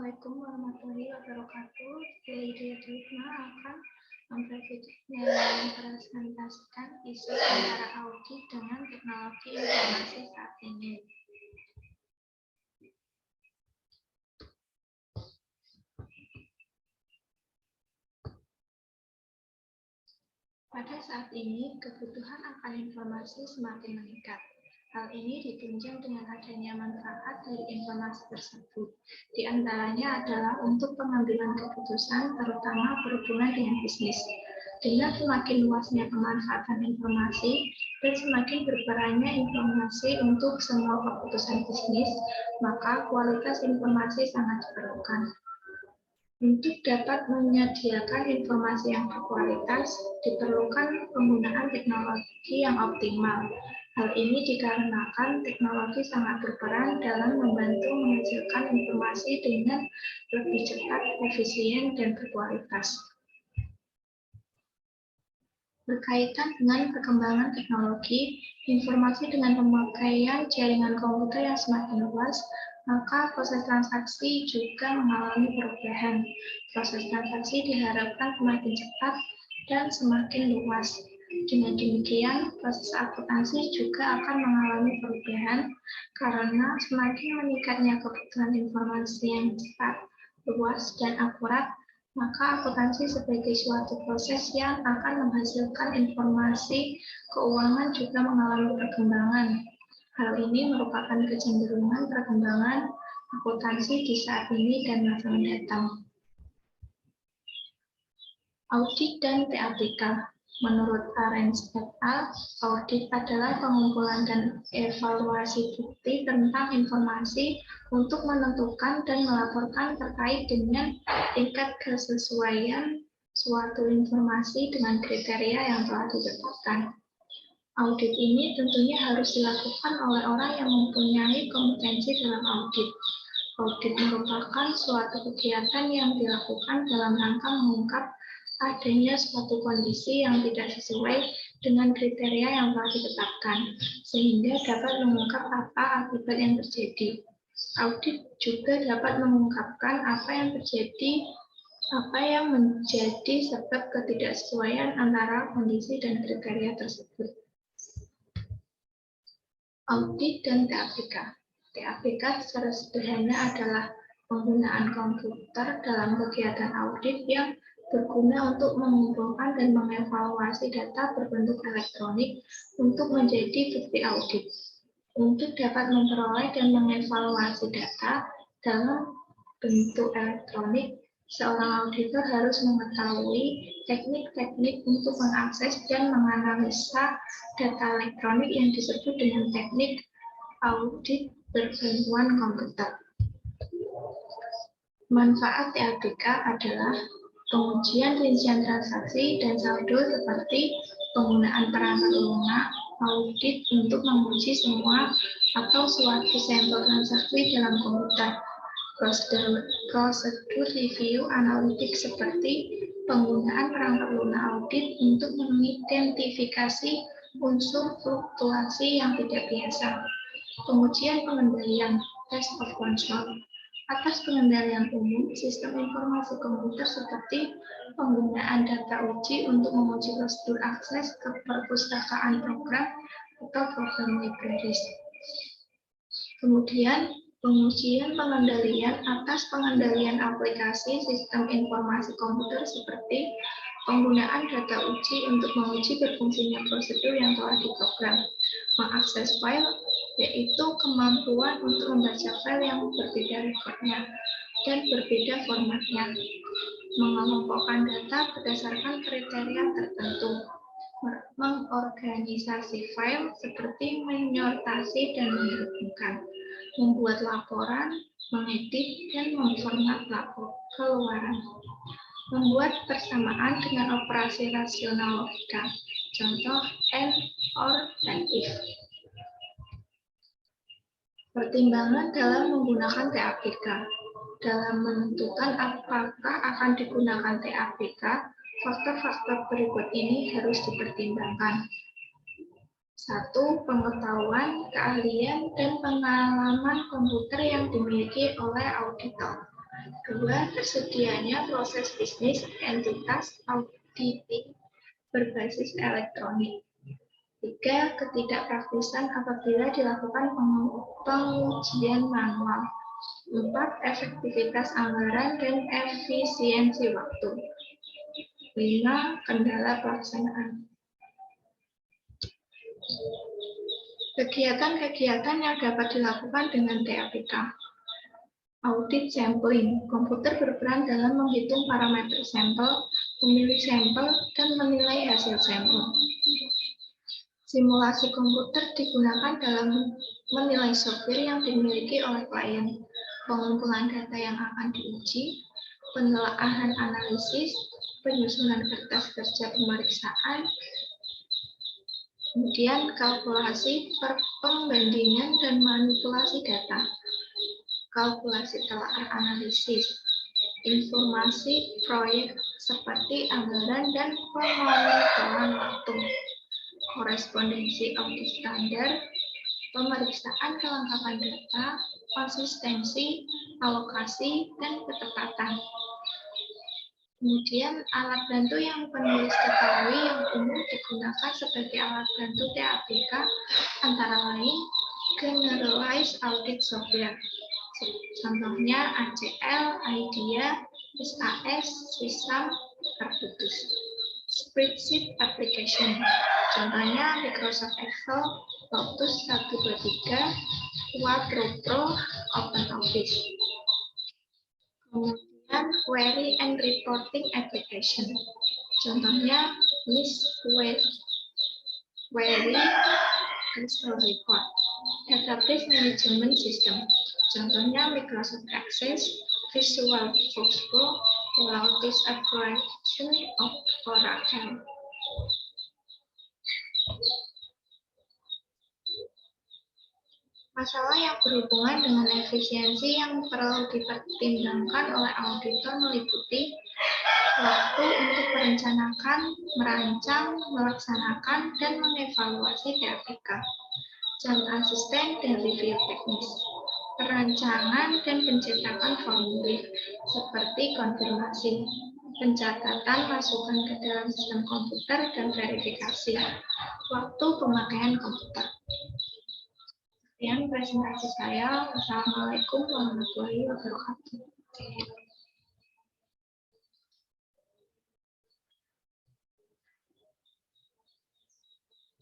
Assalamualaikum warahmatullahi wabarakatuh. Saya Ridma akan mempresentasikan isu antara audit dengan teknologi informasi saat ini. Pada saat ini, kebutuhan akan informasi semakin meningkat. Hal ini ditunjang dengan adanya manfaat dari informasi tersebut. Di antaranya adalah untuk pengambilan keputusan, terutama berhubungan dengan bisnis. Dengan semakin luasnya pemanfaatan informasi dan semakin berperannya informasi untuk semua keputusan bisnis, maka kualitas informasi sangat diperlukan. Untuk dapat menyediakan informasi yang berkualitas, diperlukan penggunaan teknologi yang optimal. Hal ini dikarenakan teknologi sangat berperan dalam membantu menghasilkan informasi dengan lebih cepat, efisien, dan berkualitas. Berkaitan dengan perkembangan teknologi, informasi dengan pemakaian jaringan komputer yang semakin luas, maka proses transaksi juga mengalami perubahan. Proses transaksi diharapkan semakin cepat dan semakin luas. Dengan demikian, proses akuntansi juga akan mengalami perubahan karena semakin meningkatnya kebutuhan informasi yang cepat, luas, dan akurat, maka akuntansi sebagai suatu proses yang akan menghasilkan informasi keuangan juga mengalami perkembangan. Hal ini merupakan kecenderungan perkembangan akuntansi di saat ini dan masa mendatang. Audit dan TAPK. Menurut Arens et al., audit adalah pengumpulan dan evaluasi bukti tentang informasi untuk menentukan dan melaporkan terkait dengan tingkat kesesuaian suatu informasi dengan kriteria yang telah ditetapkan. Audit ini tentunya harus dilakukan oleh orang yang mempunyai kompetensi dalam audit. Audit merupakan suatu kegiatan yang dilakukan dalam rangka mengungkap adanya suatu kondisi yang tidak sesuai dengan kriteria yang telah ditetapkan, sehingga dapat mengungkap apa akibat yang terjadi. Audit juga dapat mengungkapkan apa yang menjadi sebab ketidaksesuaian antara kondisi dan kriteria tersebut. Audit dan TAPK. TAPK secara sederhana adalah penggunaan komputer dalam kegiatan audit yang berguna untuk mengumpulkan dan mengevaluasi data berbentuk elektronik untuk menjadi bukti audit. Untuk dapat memperoleh dan mengevaluasi data dalam bentuk elektronik, seorang auditor harus mengetahui teknik-teknik untuk mengakses dan menganalisa data elektronik yang disebut dengan teknik audit berbantuan komputer. Manfaat TAPK adalah pengujian rincian transaksi dan saldo seperti penggunaan perangkat lunak audit untuk menguji semua atau suatu sampel transaksi dalam komputer. Prosedur review analitik seperti penggunaan perangkat lunak audit untuk mengidentifikasi unsur fluktuasi yang tidak biasa. Pengujian pengendalian test of control. Atas pengendalian umum, sistem informasi komputer seperti penggunaan data uji untuk menguji prosedur akses ke perpustakaan program atau program libraries. Kemudian, pengujian pengendalian atas pengendalian aplikasi sistem informasi komputer seperti penggunaan data uji untuk menguji berfungsinya prosedur yang telah diprogram. Mengakses file, yaitu kemampuan untuk membaca file yang berbeda rekodnya dan berbeda formatnya. Mengelompokkan data berdasarkan kriteria tertentu. Mengorganisasi file seperti menyortasi dan menghubungkan. Membuat laporan, mengedit, dan memformat keluaran. Membuat persamaan dengan operasi rasional logika. Contoh and, or, dan if. Pertimbangan dalam menggunakan TAPK. Dalam menentukan apakah akan digunakan TAPK, faktor-faktor berikut ini harus dipertimbangkan. 1. Pengetahuan, keahlian, dan pengalaman komputer yang dimiliki oleh auditor. Kedua, tersedianya proses bisnis entitas auditing berbasis elektronik. Tiga, ketidakpraktisan apabila dilakukan pengujian manual. Empat, efektivitas anggaran dan efisiensi waktu. 5. Kendala pelaksanaan. Kegiatan-kegiatan yang dapat dilakukan dengan TAPK. Audit sampling. Komputer berperan dalam menghitung parameter sampel, memilih sampel, dan menilai hasil sampel. Simulasi komputer digunakan dalam menilai software yang dimiliki oleh klien, pengumpulan data yang akan diuji, penelaahan analisis, penyusunan kertas kerja pemeriksaan, kemudian kalkulasi, pembandingan, dan manipulasi data, kalkulasi telaah analisis, informasi proyek seperti anggaran dan pemonitoran waktu, korespondensi audit standar, pemeriksaan kelengkapan data, konsistensi, alokasi, dan ketepatan. Kemudian alat bantu yang penulis ketahui yang umum digunakan sebagai alat bantu TAPK antara lain Generalized Audit Software. Contohnya ACL, IDEA, SAS, Sysam, Arbutus. Spreadsheet Application. Contohnya Microsoft Excel, Lotus 123, Quadro Pro, OpenOffice. Kemudian Query and Reporting Application. Contohnya List Query, Crystal Report. Database Management System. Contohnya Microsoft Access, Visual Foxpo, Lotus Application of Oracle. Masalah yang berhubungan dengan efisiensi yang perlu dipertimbangkan oleh auditor meliputi waktu untuk merencanakan, merancang, melaksanakan, dan mengevaluasi TAPK, jam asisten dan review teknis, perancangan dan pencetakan formulir seperti konfirmasi, pencatatan masukan ke dalam sistem komputer dan verifikasi, waktu pemakaian komputer. Sekian presentasi saya. Wassalamualaikum warahmatullahi wabarakatuh.